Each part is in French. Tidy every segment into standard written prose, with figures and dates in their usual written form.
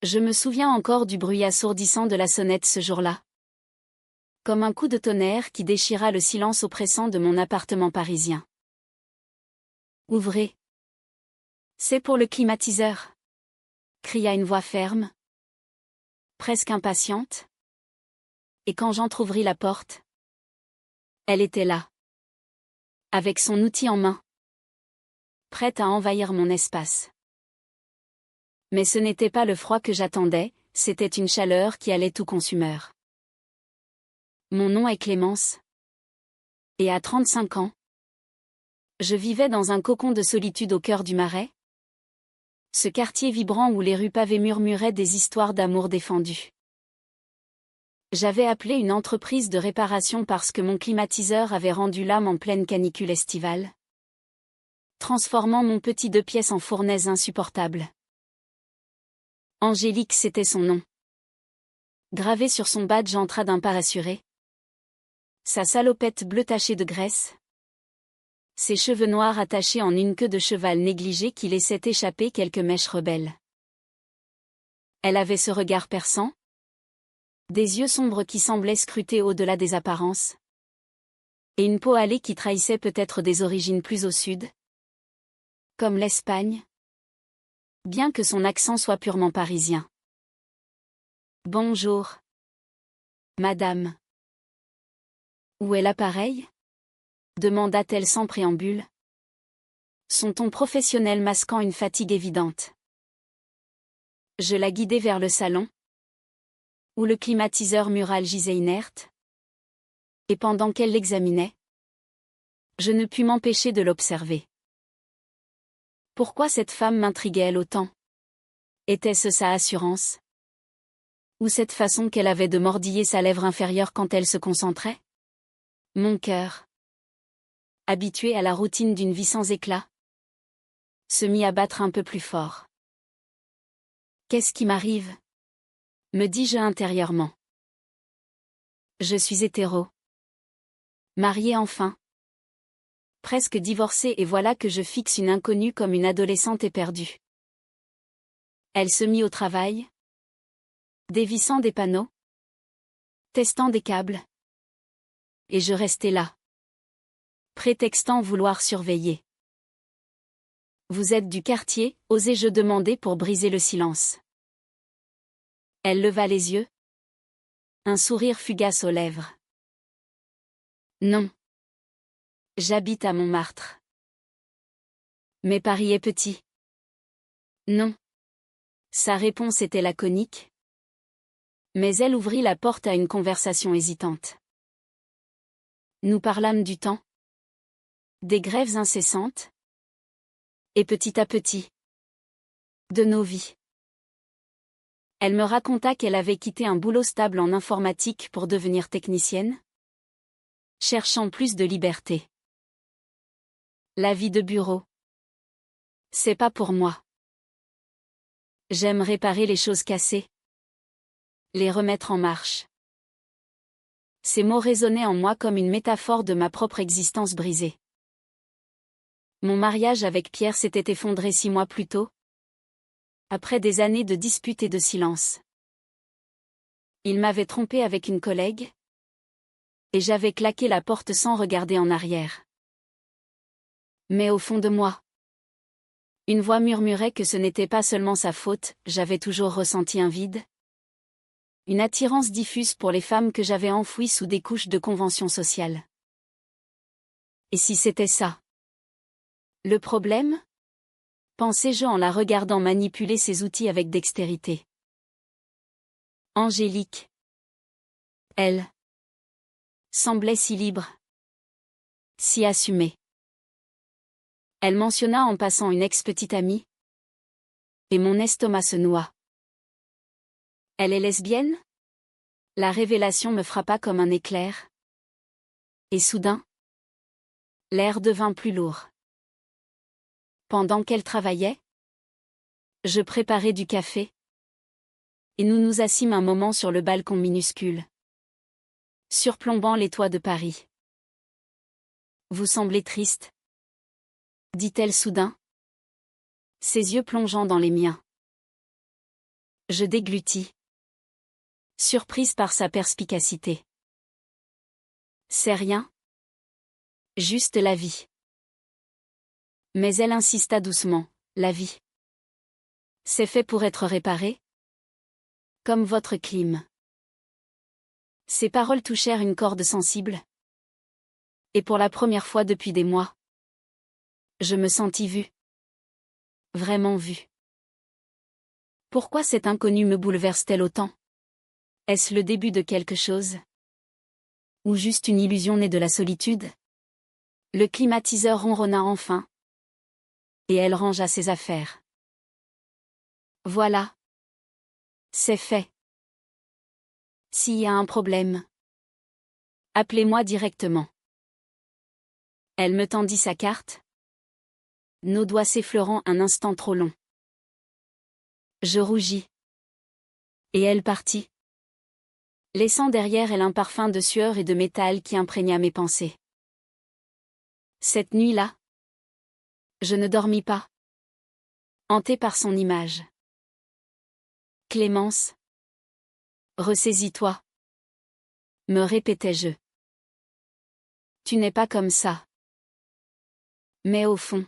Je me souviens encore du bruit assourdissant de la sonnette ce jour-là. Comme un coup de tonnerre qui déchira le silence oppressant de mon appartement parisien. Ouvrez. C'est pour le climatiseur. Cria une voix ferme. Presque impatiente. Et quand j'entr'ouvris la porte, elle était là. Avec son outil en main. Prête à envahir mon espace. Mais ce n'était pas le froid que j'attendais, c'était une chaleur qui allait tout consumeur. Mon nom est Clémence. Et à 35 ans, je vivais dans un cocon de solitude au cœur du Marais. Ce quartier vibrant où les rues pavées murmuraient des histoires d'amour défendues. J'avais appelé une entreprise de réparation parce que mon climatiseur avait rendu l'âme en pleine canicule estivale, transformant mon petit 2 pièces en fournaise insupportable. Angélique, c'était son nom. Gravé sur son badge entra d'un pas rassuré. Sa salopette bleue tachée de graisse. Ses cheveux noirs attachés en une queue de cheval négligée qui laissait échapper quelques mèches rebelles. Elle avait ce regard perçant. Des yeux sombres qui semblaient scruter au-delà des apparences. Et une peau hâlée qui trahissait peut-être des origines plus au sud. Comme l'Espagne. Bien que son accent soit purement parisien. Bonjour. Madame. Où est l'appareil ? Demanda-t-elle sans préambule. Son ton professionnel masquant une fatigue évidente. Je la guidai vers le salon, où le climatiseur mural gisait inerte. Et pendant qu'elle l'examinait, je ne pus m'empêcher de l'observer. Pourquoi cette femme m'intriguait-elle autant ? Était-ce sa assurance ? Ou cette façon qu'elle avait de mordiller sa lèvre inférieure quand elle se concentrait ? Mon cœur, habitué à la routine d'une vie sans éclat, se mit à battre un peu plus fort. Qu'est-ce qui m'arrive ? Me dis-je intérieurement. Je suis hétéro. Marié enfin. Presque divorcée et voilà que je fixe une inconnue comme une adolescente éperdue. Elle se mit au travail. Dévissant des panneaux. Testant des câbles. Et je restais là. Prétextant vouloir surveiller. Vous êtes du quartier, osai-je demander pour briser le silence. Elle leva les yeux. Un sourire fugace aux lèvres. Non. J'habite à Montmartre. Mais Paris est petit. Non. Sa réponse était laconique. Mais elle ouvrit la porte à une conversation hésitante. Nous parlâmes du temps. Des grèves incessantes. Et petit à petit. De nos vies. Elle me raconta qu'elle avait quitté un boulot stable en informatique pour devenir technicienne. Cherchant plus de liberté. La vie de bureau. C'est pas pour moi. J'aime réparer les choses cassées. Les remettre en marche. Ces mots résonnaient en moi comme une métaphore de ma propre existence brisée. Mon mariage avec Pierre s'était effondré 6 mois plus tôt. Après des années de disputes et de silence. Il m'avait trompé avec une collègue. Et j'avais claqué la porte sans regarder en arrière. Mais au fond de moi, une voix murmurait que ce n'était pas seulement sa faute, j'avais toujours ressenti un vide. Une attirance diffuse pour les femmes que j'avais enfouies sous des couches de conventions sociales. Et si c'était ça ? Le problème ? Pensais-je en la regardant manipuler ses outils avec dextérité. Angélique. Elle. Semblait si libre. Si assumée. Elle mentionna en passant une ex-petite amie. Et mon estomac se noua. Elle est lesbienne ? La révélation me frappa comme un éclair. Et soudain, l'air devint plus lourd. Pendant qu'elle travaillait, je préparais du café. Et nous nous assîmes un moment sur le balcon minuscule, surplombant les toits de Paris. Vous semblez triste, dit-elle soudain, ses yeux plongeant dans les miens. Je déglutis. Surprise par sa perspicacité. C'est rien. Juste la vie. Mais elle insista doucement. La vie. C'est fait pour être réparé. Comme votre clim. Ces paroles touchèrent une corde sensible. Et pour la première fois depuis des mois, je me sentis vue. Vraiment vue. Pourquoi cette inconnue me bouleverse-t-elle autant? Est-ce le début de quelque chose? Ou juste une illusion née de la solitude? Le climatiseur ronronna enfin. Et elle rangea ses affaires. Voilà. C'est fait. S'il y a un problème, appelez-moi directement. Elle me tendit sa carte. Nos doigts s'effleurant un instant trop long. Je rougis. Et elle partit. Laissant derrière elle un parfum de sueur et de métal qui imprégna mes pensées. Cette nuit-là, je ne dormis pas. Hanté par son image. Clémence. Ressaisis-toi. Me répétais-je. Tu n'es pas comme ça. Mais au fond,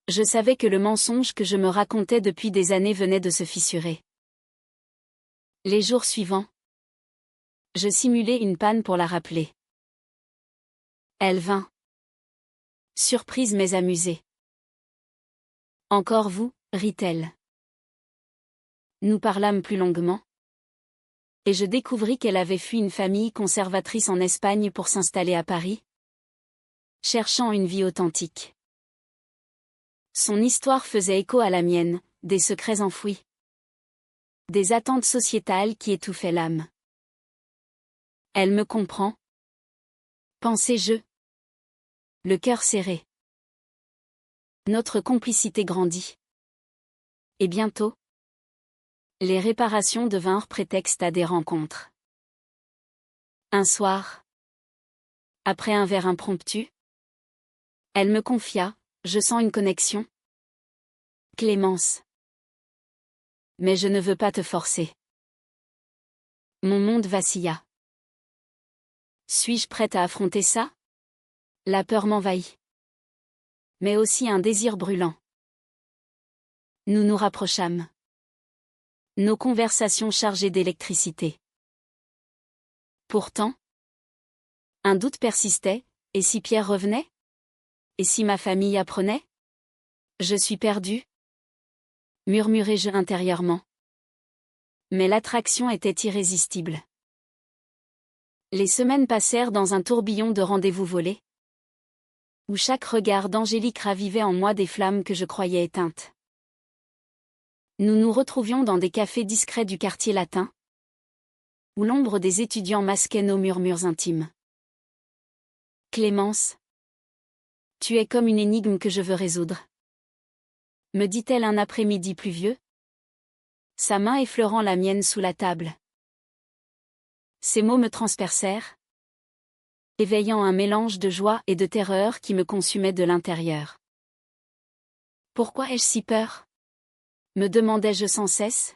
je savais que le mensonge que je me racontais depuis des années venait de se fissurer. Les jours suivants, je simulai une panne pour la rappeler. Elle vint. Surprise mais amusée. Encore vous, rit-elle. Nous parlâmes plus longuement. Et je découvris qu'elle avait fui une famille conservatrice en Espagne pour s'installer à Paris, cherchant une vie authentique. Son histoire faisait écho à la mienne, des secrets enfouis. Des attentes sociétales qui étouffaient l'âme. Elle me comprend. Pensais-je. Le cœur serré. Notre complicité grandit. Et bientôt, les réparations devinrent prétexte à des rencontres. Un soir, après un verre impromptu, elle me confia, je sens une connexion. Clémence. Mais je ne veux pas te forcer. Mon monde vacilla. Suis-je prête à affronter ça? La peur m'envahit. Mais aussi un désir brûlant. Nous nous rapprochâmes. Nos conversations chargées d'électricité. Pourtant, un doute persistait, et si Pierre revenait? Et si ma famille apprenait? Je suis perdue, murmurai-je intérieurement. Mais l'attraction était irrésistible. Les semaines passèrent dans un tourbillon de rendez-vous volés, où chaque regard d'Angélique ravivait en moi des flammes que je croyais éteintes. Nous nous retrouvions dans des cafés discrets du quartier latin, où l'ombre des étudiants masquait nos murmures intimes. Clémence, tu es comme une énigme que je veux résoudre, me dit-elle un après-midi pluvieux, sa main effleurant la mienne sous la table. Ces mots me transpercèrent, éveillant un mélange de joie et de terreur qui me consumait de l'intérieur. Pourquoi ai-je si peur? Me demandais-je sans cesse,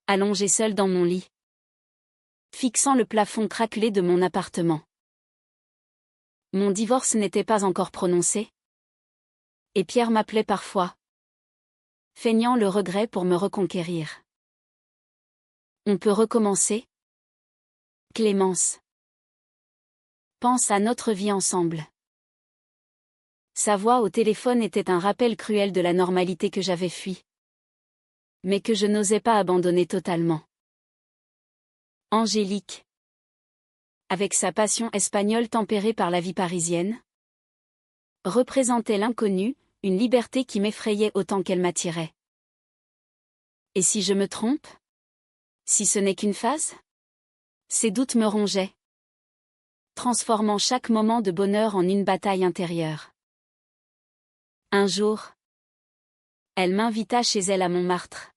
allongée seule dans mon lit, fixant le plafond craquelé de mon appartement. Mon divorce n'était pas encore prononcé, et Pierre m'appelait parfois, feignant le regret pour me reconquérir. On peut recommencer? Clémence. Pense à notre vie ensemble. Sa voix au téléphone était un rappel cruel de la normalité que j'avais fui, mais que je n'osais pas abandonner totalement. Angélique. Avec sa passion espagnole tempérée par la vie parisienne, représentait l'inconnu, une liberté qui m'effrayait autant qu'elle m'attirait. Et si je me trompe? Si ce n'est qu'une phase? Ces doutes me rongeaient, transformant chaque moment de bonheur en une bataille intérieure. Un jour, elle m'invita chez elle à Montmartre.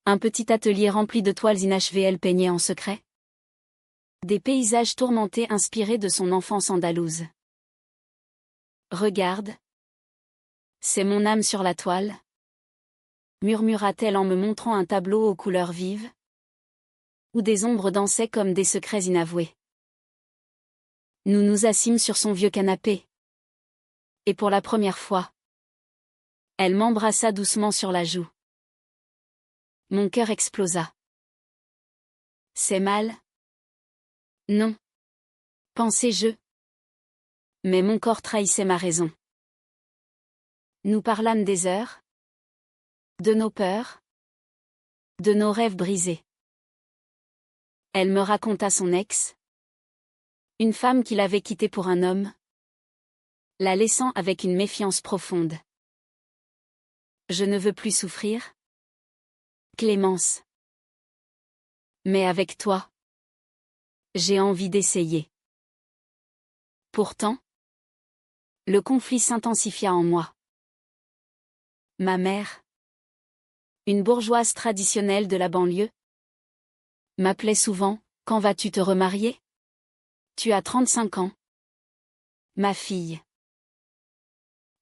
Un petit atelier rempli de toiles inachevées, elle peignait en secret. Des paysages tourmentés inspirés de son enfance andalouse. Regarde. C'est mon âme sur la toile. murmura-t-elle en me montrant un tableau aux couleurs vives, où des ombres dansaient comme des secrets inavoués. Nous nous assîmes sur son vieux canapé. Et pour la première fois, elle m'embrassa doucement sur la joue. Mon cœur explosa. C'est mal? Non. Pensai-je. Mais mon corps trahissait ma raison. Nous parlâmes des heures, de nos peurs, de nos rêves brisés. Elle me raconta son ex, une femme qu'il avait quittée pour un homme, la laissant avec une méfiance profonde. Je ne veux plus souffrir, Clémence. Mais avec toi, j'ai envie d'essayer. Pourtant, le conflit s'intensifia en moi. Ma mère, une bourgeoise traditionnelle de la banlieue, m'appelait souvent « Quand vas-tu te remarier? Tu as 35 ans. Ma fille. »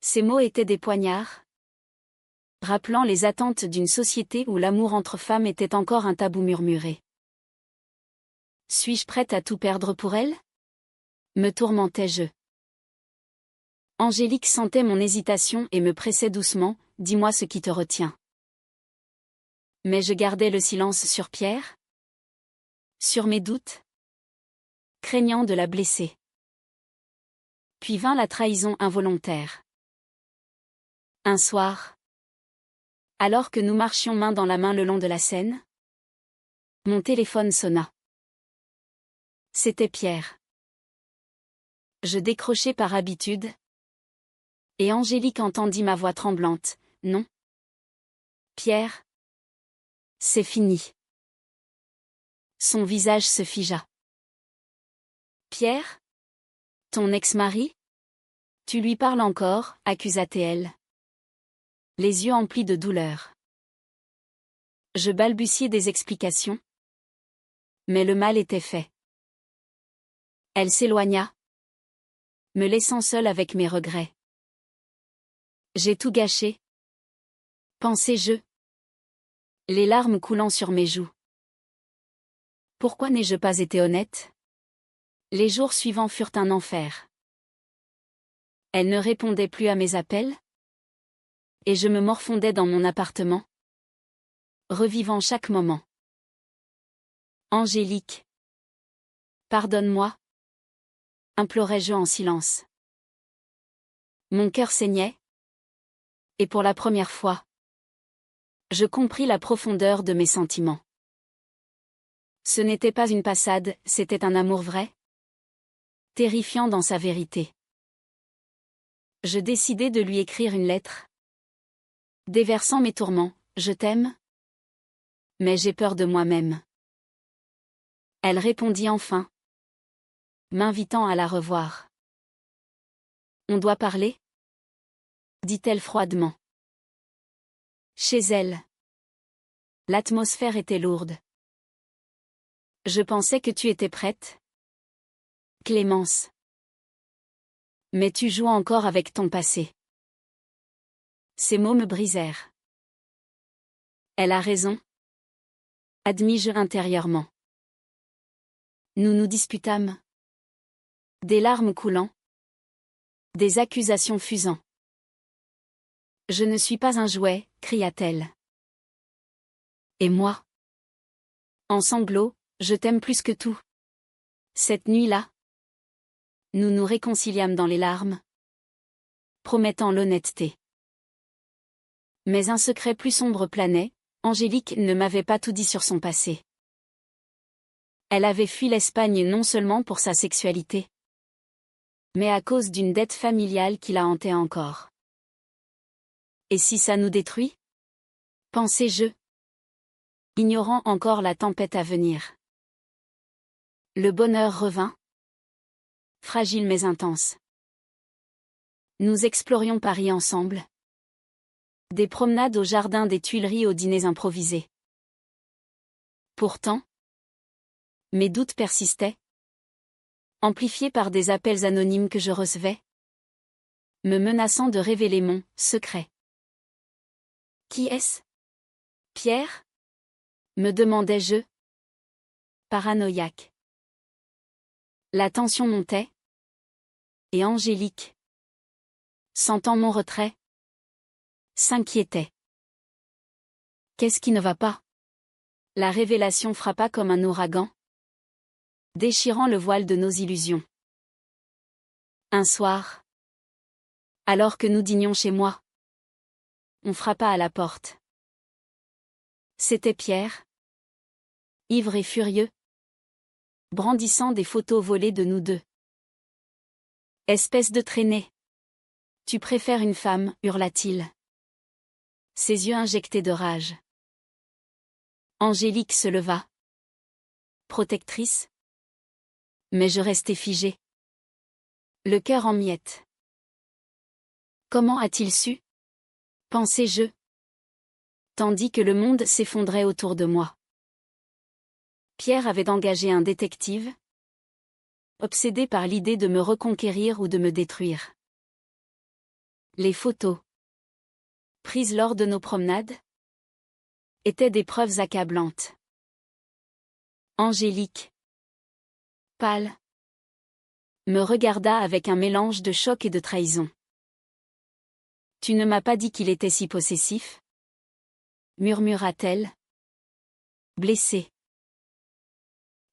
Ces mots étaient des poignards, rappelant les attentes d'une société où l'amour entre femmes était encore un tabou murmuré. Suis-je prête à tout perdre pour elle? Me tourmentais-je. Angélique sentait mon hésitation et me pressait doucement, « Dis-moi ce qui te retient. » Mais je gardais le silence sur Pierre, sur mes doutes, craignant de la blesser. Puis vint la trahison involontaire. Un soir, alors que nous marchions main dans la main le long de la Seine, mon téléphone sonna. C'était Pierre. Je décrochai par habitude, et Angélique entendit ma voix tremblante. « Non. Pierre. C'est fini. » Son visage se figea. « Pierre? Ton ex-mari? Tu lui parles encore » accusa-t-elle, les yeux emplis de douleur. Je balbutiai des explications, mais le mal était fait. Elle s'éloigna, me laissant seule avec mes regrets. J'ai tout gâché, pensai-je, les larmes coulant sur mes joues. Pourquoi n'ai-je pas été honnête? Les jours suivants furent un enfer. Elle ne répondait plus à mes appels, et je me morfondais dans mon appartement, revivant chaque moment. Angélique. Pardonne-moi, implorai-je en silence. Mon cœur saignait, et pour la première fois, je compris la profondeur de mes sentiments. Ce n'était pas une passade, c'était un amour vrai, terrifiant dans sa vérité. Je décidai de lui écrire une lettre, déversant mes tourments. « Je t'aime, mais j'ai peur de moi-même. » Elle répondit enfin, m'invitant à la revoir. « On doit parler ?» dit-elle froidement. Chez elle, l'atmosphère était lourde. « Je pensais que tu étais prête, Clémence. Mais tu joues encore avec ton passé. » Ces mots me brisèrent. Elle a raison, admis-je intérieurement. Nous nous disputâmes. Des larmes coulant, des accusations fusant. « Je ne suis pas un jouet » cria-t-elle. Et moi? En sanglots, je t'aime plus que tout. Cette nuit-là, nous nous réconciliâmes dans les larmes, promettant l'honnêteté. Mais un secret plus sombre planait, Angélique ne m'avait pas tout dit sur son passé. Elle avait fui l'Espagne non seulement pour sa sexualité, mais à cause d'une dette familiale qui la hantait encore. Et si ça nous détruit? Pensai-je, ignorant encore la tempête à venir. Le bonheur revint, fragile mais intense. Nous explorions Paris ensemble. Des promenades au jardin des Tuileries aux dîners improvisés. Pourtant, mes doutes persistaient, amplifiés par des appels anonymes que je recevais, me menaçant de révéler mon secret. Qui est-ce? Pierre? Me demandai-je. Paranoïaque. La tension montait. Et Angélique, sentant mon retrait, s'inquiétait. Qu'est-ce qui ne va pas? La révélation frappa comme un ouragan, déchirant le voile de nos illusions. Un soir, alors que nous dînions chez moi, on frappa à la porte. C'était Pierre, ivre et furieux, brandissant des photos volées de nous deux. Espèce de traînée. Tu préfères une femme, hurla-t-il. Ses yeux injectés de rage. Angélique se leva. Protectrice. Mais je restai figé. Le cœur en miettes. Comment a-t-il su? Pensais-je. Tandis que le monde s'effondrait autour de moi. Pierre avait engagé un détective, obsédé par l'idée de me reconquérir ou de me détruire. Les photos, prises lors de nos promenades, étaient des preuves accablantes. Angélique, pâle, me regarda avec un mélange de choc et de trahison. Tu ne m'as pas dit qu'il était si possessif? Murmura-t-elle. Blessée.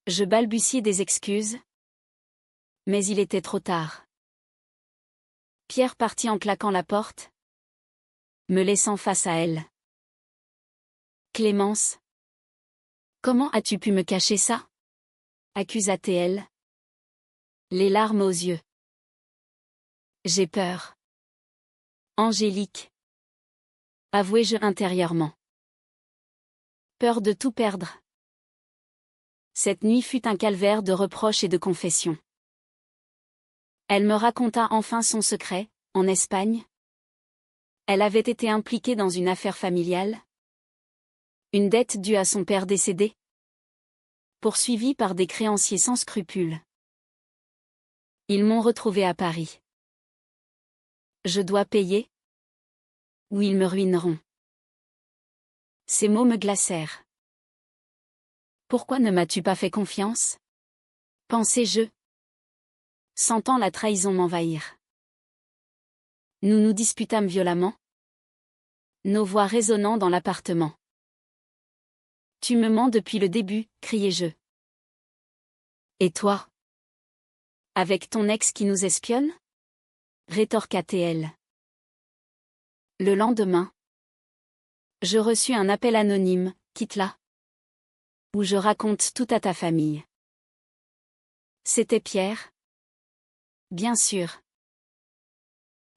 Je balbutiai des excuses. Mais il était trop tard. Pierre partit en claquant la porte, me laissant face à elle. Clémence. Comment as-tu pu me cacher ça? Accusa-t-elle. Les larmes aux yeux. J'ai peur. Angélique. Avouai-je intérieurement. Peur de tout perdre. Cette nuit fut un calvaire de reproches et de confessions. Elle me raconta enfin son secret, en Espagne. Elle avait été impliquée dans une affaire familiale. Une dette due à son père décédé. Poursuivie par des créanciers sans scrupules. Ils m'ont retrouvée à Paris. Je dois payer? Ou ils me ruineront. Ces mots me glacèrent. Pourquoi ne m'as-tu pas fait confiance? Pensais-je, sentant la trahison m'envahir. Nous nous disputâmes violemment, nos voix résonnant dans l'appartement. Tu me mens depuis le début, criai-je. Et toi? Avec ton ex qui nous espionne? Rétorqua-t-elle. Le lendemain, je reçus un appel anonyme, quitte-la, où je raconte tout à ta famille. C'était Pierre? Bien sûr.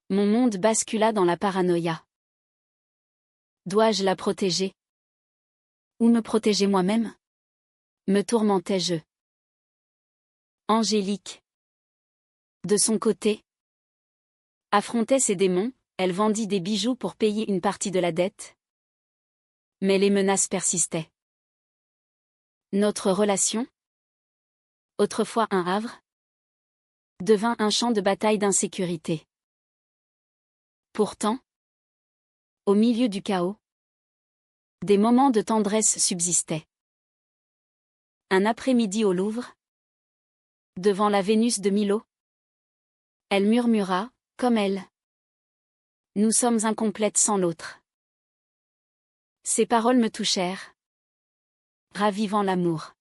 Mon monde bascula dans la paranoïa. Dois-je la protéger? Ou me protéger moi-même? Me tourmentais-je. Angélique, de son côté, affrontait ses démons, elle vendit des bijoux pour payer une partie de la dette. Mais les menaces persistaient. Notre relation, autrefois un havre, devint un champ de bataille d'insécurité. Pourtant, au milieu du chaos, des moments de tendresse subsistaient. Un après-midi au Louvre, devant la Vénus de Milo, elle murmura, comme elle. Nous sommes incomplètes sans l'autre. Ces paroles me touchèrent, ravivant l'amour.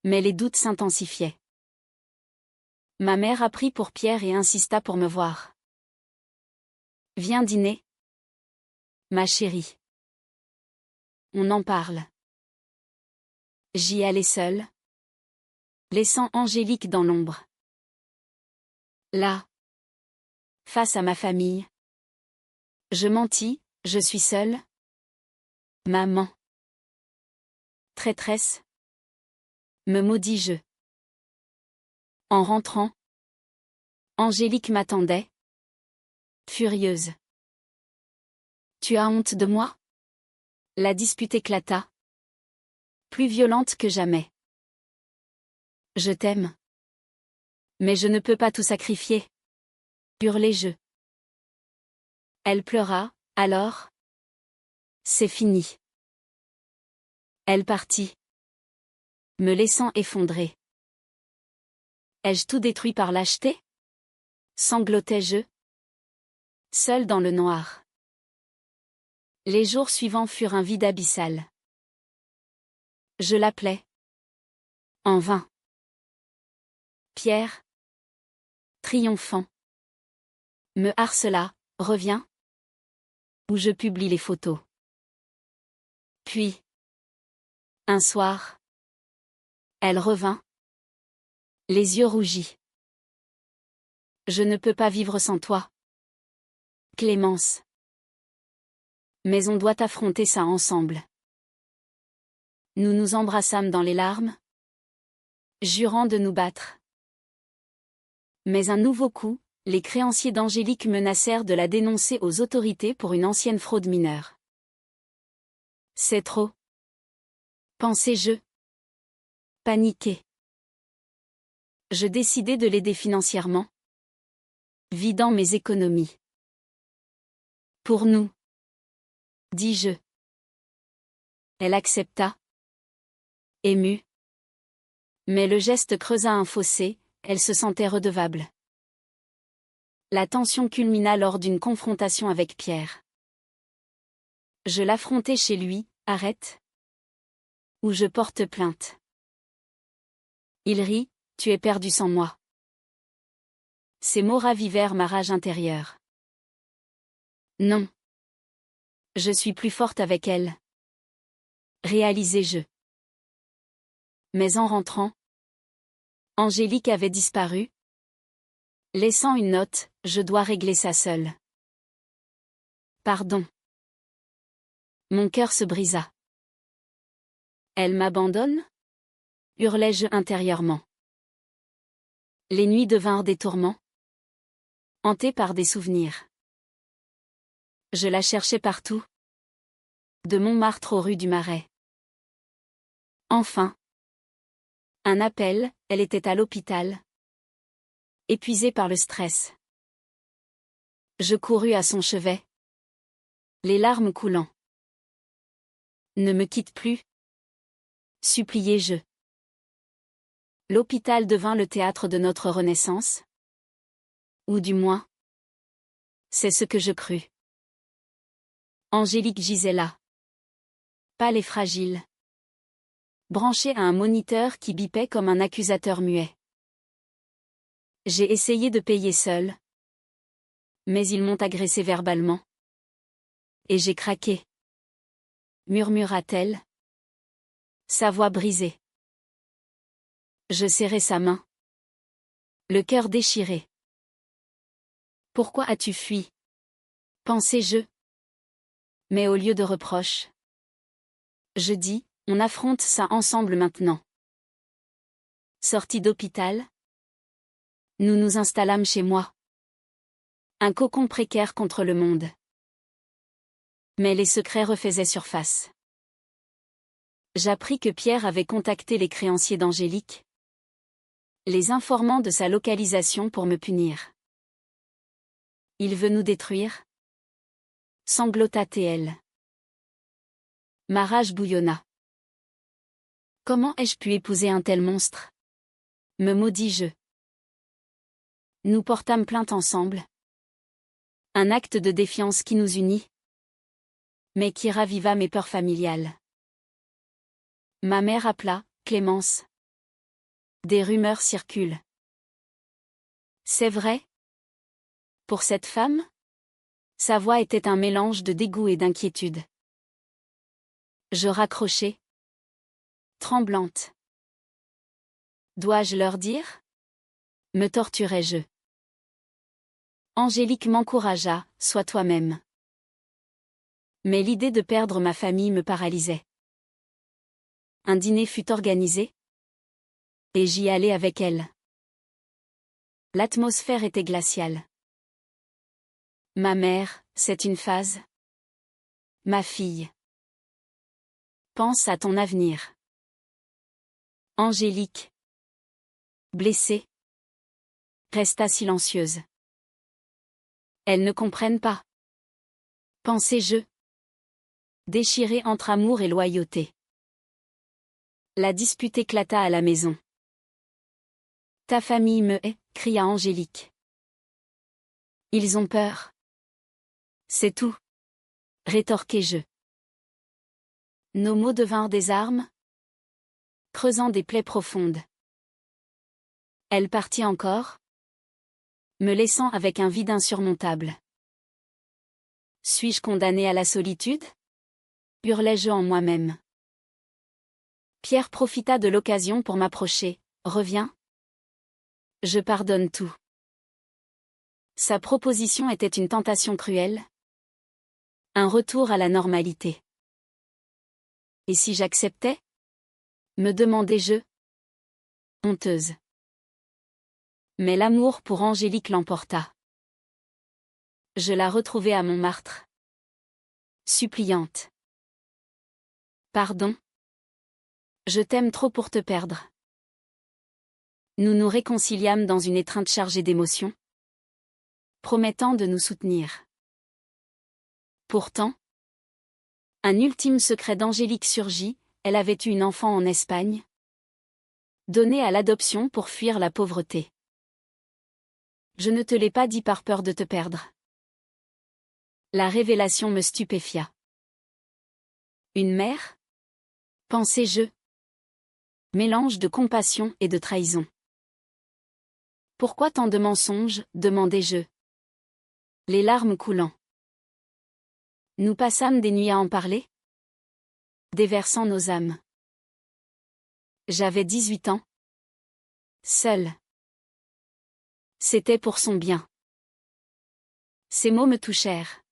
Mais les doutes s'intensifiaient. Ma mère apprit pour Pierre et insista pour me voir. Viens dîner, ma chérie. On en parle. J'y allai seule, laissant Angélique dans l'ombre. Là, face à ma famille, je mentis, je suis seule. Maman. Traîtresse. Me maudis-je. En rentrant, Angélique m'attendait, furieuse. Tu as honte de moi? La dispute éclata, plus violente que jamais. Je t'aime. Mais je ne peux pas tout sacrifier. Hurlai-je. Elle pleura, alors, C'est fini. Elle partit, me laissant effondrée. Ai-je tout détruit par lâcheté? Sanglotai-je, seul dans le noir. Les jours suivants furent un vide abyssal. Je l'appelais. En vain. Pierre, triomphant, me harcela, reviens, ou je publie les photos. Puis, un soir, elle revint, les yeux rougis. Je ne peux pas vivre sans toi, Clémence. Mais on doit affronter ça ensemble. Nous nous embrassâmes dans les larmes, jurant de nous battre. Mais un nouveau coup, les créanciers d'Angélique menacèrent de la dénoncer aux autorités pour une ancienne fraude mineure. C'est trop. Pensais-je. Paniqué. Je décidai de l'aider financièrement, vidant mes économies. Pour nous, dis-je. Elle accepta, émue. Mais le geste creusa un fossé, elle se sentait redevable. La tension culmina lors d'une confrontation avec Pierre. Je l'affrontai chez lui, arrête. Ou je porte plainte. Il rit, tu es perdu sans moi. Ces mots ravivèrent ma rage intérieure. Non. Je suis plus forte avec elle. Réalisai-je. Mais en rentrant, Angélique avait disparu. Laissant une note, je dois régler ça seule. Pardon. Mon cœur se brisa. Elle m'abandonne? Hurlai-je intérieurement. Les nuits devinrent des tourments, hantées par des souvenirs. Je la cherchais partout. De Montmartre aux rues du Marais. Enfin. Un appel, elle était à l'hôpital. Épuisée par le stress. Je courus à son chevet. Les larmes coulant. Ne me quitte plus. Suppliai-je. L'hôpital devint le théâtre de notre renaissance. Ou du moins. C'est ce que je crus. Angélique gisait là. Pâle et fragile. Branchée à un moniteur qui bipait comme un accusateur muet. J'ai essayé de payer seule. Mais ils m'ont agressé verbalement. Et j'ai craqué. Murmura-t-elle. Sa voix brisée. Je serrai sa main. Le cœur déchiré. Pourquoi as-tu fui? Pensais-je. Mais au lieu de reproches. Je dis, on affronte ça ensemble maintenant. Sortie d'hôpital. Nous nous installâmes chez moi. Un cocon précaire contre le monde. Mais les secrets refaisaient surface. J'appris que Pierre avait contacté les créanciers d'Angélique, les informant de sa localisation pour me punir. Il veut nous détruire? Sanglota TL. Ma rage bouillonna. Comment ai-je pu épouser un tel monstre? Me maudis-je. Nous portâmes plainte ensemble. Un acte de défiance qui nous unit, mais qui raviva mes peurs familiales. Ma mère appela, Clémence. Des rumeurs circulent. C'est vrai? Pour cette femme? Sa voix était un mélange de dégoût et d'inquiétude. Je raccrochai. Tremblante. Dois-je leur dire? Me torturais-je. Angélique m'encouragea, sois toi-même. Mais l'idée de perdre ma famille me paralysait. Un dîner fut organisé. Et j'y allai avec elle. L'atmosphère était glaciale. Ma mère, c'est une phase. Ma fille. Pense à ton avenir. Angélique. Blessée. Resta silencieuse. Elles ne comprennent pas. Pensais-je. Déchirée entre amour et loyauté. La dispute éclata à la maison. Ta famille me hait, cria Angélique. Ils ont peur. C'est tout. Rétorquai-je. Nos mots devinrent des armes, creusant des plaies profondes. Elle partit encore, me laissant avec un vide insurmontable. Suis-je condamné à la solitude? Hurlai-je en moi-même. Pierre profita de l'occasion pour m'approcher. Reviens. Je pardonne tout. Sa proposition était une tentation cruelle. Un retour à la normalité. Et si j'acceptais? Me demandai-je. Honteuse. Mais l'amour pour Angélique l'emporta. Je la retrouvai à Montmartre. Suppliante. Pardon. Je t'aime trop pour te perdre. Nous nous réconciliâmes dans une étreinte chargée d'émotions, promettant de nous soutenir. Pourtant, un ultime secret d'Angélique surgit, elle avait eu une enfant en Espagne, donnée à l'adoption pour fuir la pauvreté. Je ne te l'ai pas dit par peur de te perdre. La révélation me stupéfia. Une mère? Pensai-je. Mélange de compassion et de trahison. Pourquoi tant de mensonges? Demandai-je. Les larmes coulant. Nous passâmes des nuits à en parler, déversant nos âmes. J'avais 18 ans. Seule. C'était pour son bien. Ces mots me touchèrent,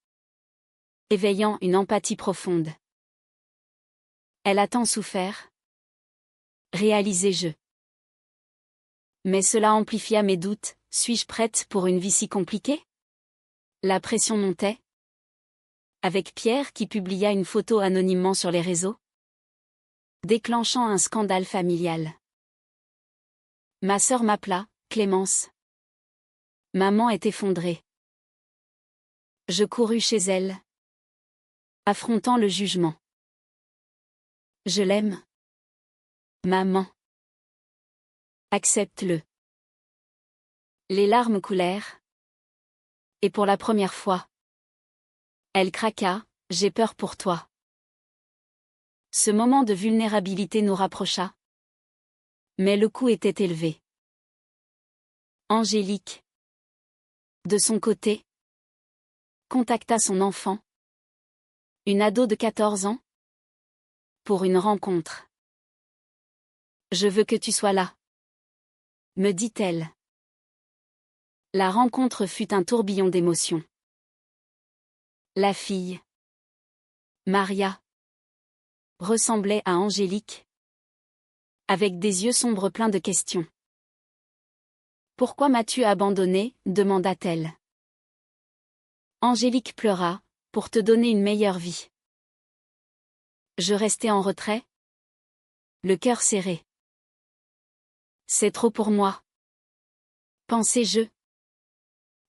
éveillant une empathie profonde. Elle a tant souffert. Réalisai-je. Mais cela amplifia mes doutes, suis-je prête pour une vie si compliquée? La pression montait. Avec Pierre qui publia une photo anonymement sur les réseaux, déclenchant un scandale familial. Ma sœur m'appela, Clémence. Maman est effondrée. Je courus chez elle, affrontant le jugement. Je l'aime. Maman. Accepte-le. Les larmes coulèrent. Et pour la première fois, elle craqua, j'ai peur pour toi. Ce moment de vulnérabilité nous rapprocha. Mais le coup était élevé. Angélique, de son côté, contacta son enfant, une ado de 14 ans, pour une rencontre. Je veux que tu sois là, me dit-elle. La rencontre fut un tourbillon d'émotions. La fille, Maria, ressemblait à Angélique, avec des yeux sombres pleins de questions. Pourquoi m'as-tu abandonné? Demanda-t-elle. Angélique pleura, pour te donner une meilleure vie. Je restai en retrait, le cœur serré. C'est trop pour moi, pensai-je.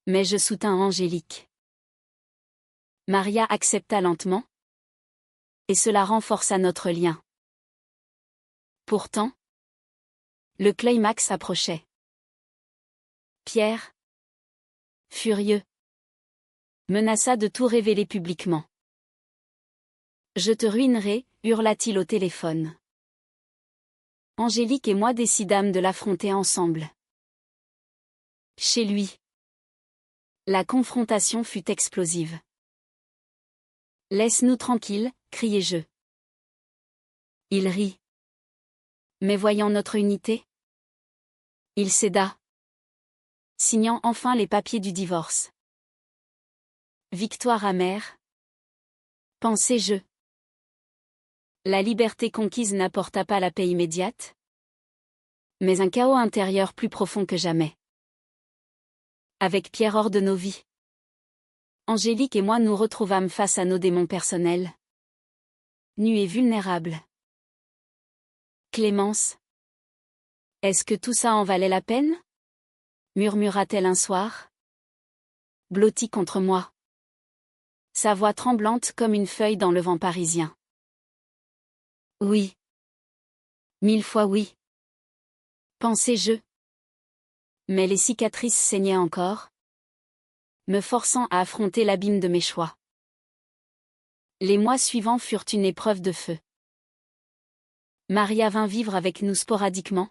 Mais je soutins Angélique. Maria accepta lentement, et cela renforça notre lien. Pourtant, le climax approchait. Pierre, furieux, menaça de tout révéler publiquement. Je te ruinerai, hurla-t-il au téléphone. Angélique et moi décidâmes de l'affronter ensemble. Chez lui, la confrontation fut explosive. Laisse-nous tranquilles, criai-je. Il rit. Mais voyant notre unité, il céda, signant enfin les papiers du divorce. Victoire amère, pensai-je. La liberté conquise n'apporta pas la paix immédiate, mais un chaos intérieur plus profond que jamais. Avec Pierre hors de nos vies, Angélique et moi nous retrouvâmes face à nos démons personnels, nus et vulnérables. Clémence, est-ce que tout ça en valait la peine? Murmura-t-elle un soir, blottie contre moi. Sa voix tremblante comme une feuille dans le vent parisien. Oui. 1000 fois oui. Pensais-je. Mais les cicatrices saignaient encore, me forçant à affronter l'abîme de mes choix. Les mois suivants furent une épreuve de feu. Maria vint vivre avec nous sporadiquement,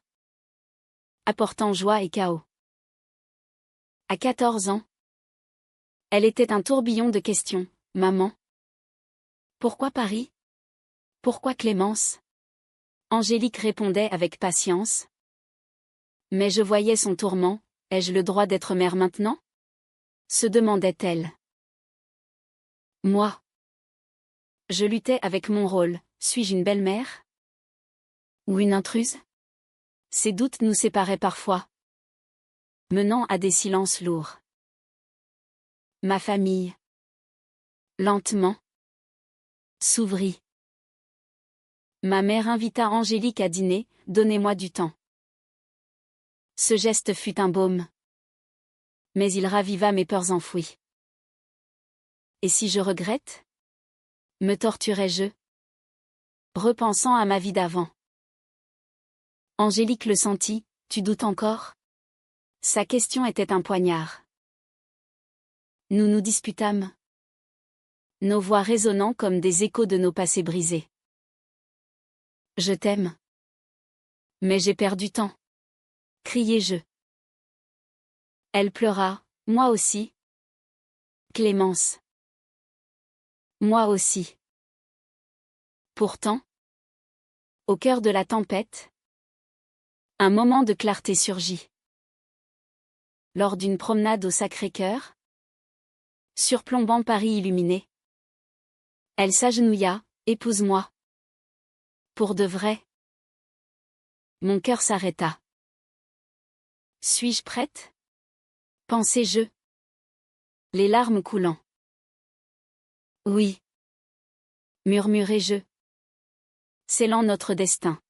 apportant joie et chaos. À 14 ans, elle était un tourbillon de questions. Maman? Pourquoi Paris? Pourquoi Clémence? Angélique répondait avec patience. Mais je voyais son tourment. Ai-je le droit d'être mère maintenant? Se demandait-elle. Moi. Je luttais avec mon rôle. Suis-je une belle-mère? Ou une intruse? Ces doutes nous séparaient parfois, menant à des silences lourds. Ma famille, lentement, s'ouvrit. Ma mère invita Angélique à dîner. Donnez-moi du temps. Ce geste fut un baume. Mais il raviva mes peurs enfouies. Et si je regrette? Me torturais-je? Repensant à ma vie d'avant. Angélique le sentit. Tu doutes encore? Sa question était un poignard. Nous nous disputâmes. Nos voix résonnant comme des échos de nos passés brisés. Je t'aime. Mais j'ai perdu temps. Criai-je. Elle pleura. Moi aussi. Clémence. Moi aussi. Pourtant, au cœur de la tempête, un moment de clarté surgit. Lors d'une promenade au Sacré-Cœur, surplombant Paris illuminé, elle s'agenouilla. Épouse-moi. Pour de vrai. Mon cœur s'arrêta. Suis-je prête? Pensais-je. Les larmes coulant. Oui. Murmurai-je. Scellant notre destin.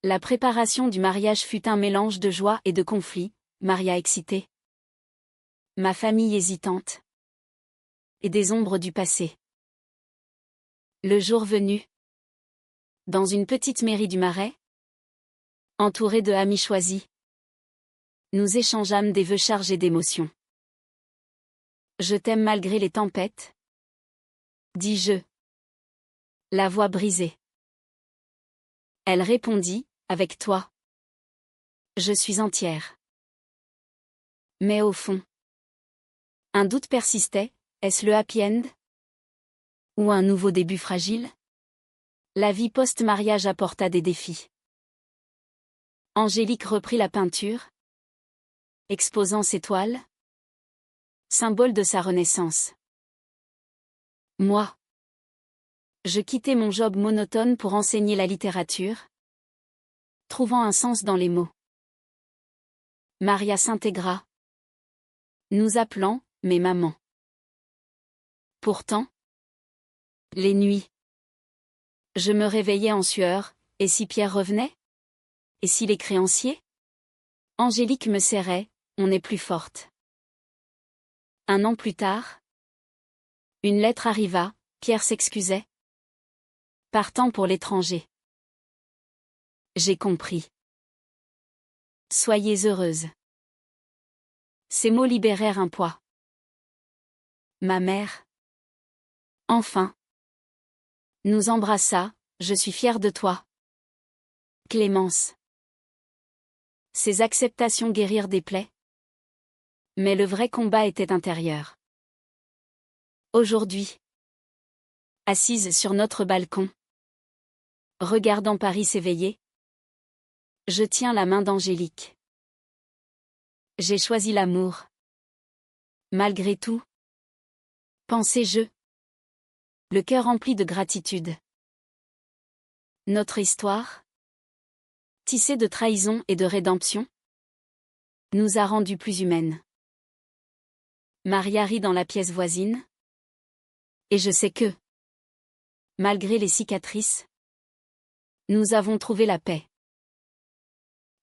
La préparation du mariage fut un mélange de joie et de conflit, Maria excitée. Ma famille hésitante. Et des ombres du passé. Le jour venu. Dans une petite mairie du Marais, entourée de amis choisis, nous échangeâmes des vœux chargés d'émotions. Je t'aime malgré les tempêtes, dis-je. La voix brisée. Elle répondit, avec toi. Je suis entière. Mais au fond, un doute persistait. Est-ce le happy end? Ou un nouveau début fragile? La vie post-mariage apporta des défis. Angélique reprit la peinture, exposant ses toiles, symbole de sa renaissance. Moi, je quittais mon job monotone pour enseigner la littérature, trouvant un sens dans les mots. Maria s'intégra, nous appelant, mais maman. Pourtant, les nuits, je me réveillais en sueur. Et si Pierre revenait? Et si les créanciers? Angélique me serrait. On est plus forte. Un an plus tard, une lettre arriva. Pierre s'excusait, partant pour l'étranger. J'ai compris. Soyez heureuse. Ces mots libérèrent un poids. Ma mère, enfin, nous embrassa. Je suis fière de toi, Clémence. Ces acceptations guérirent des plaies. Mais le vrai combat était intérieur. Aujourd'hui, assise sur notre balcon, regardant Paris s'éveiller, je tiens la main d'Angélique. J'ai choisi l'amour. Malgré tout, pensais-je, le cœur rempli de gratitude. Notre histoire, tissée de trahison et de rédemption, nous a rendues plus humaines. Maria rit dans la pièce voisine. Et je sais que, malgré les cicatrices, nous avons trouvé la paix.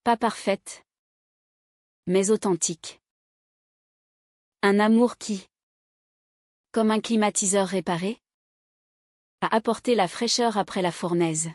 Pas parfaite, mais authentique. Un amour qui, Comme un climatiseur réparé. À apporter la fraîcheur après la fournaise.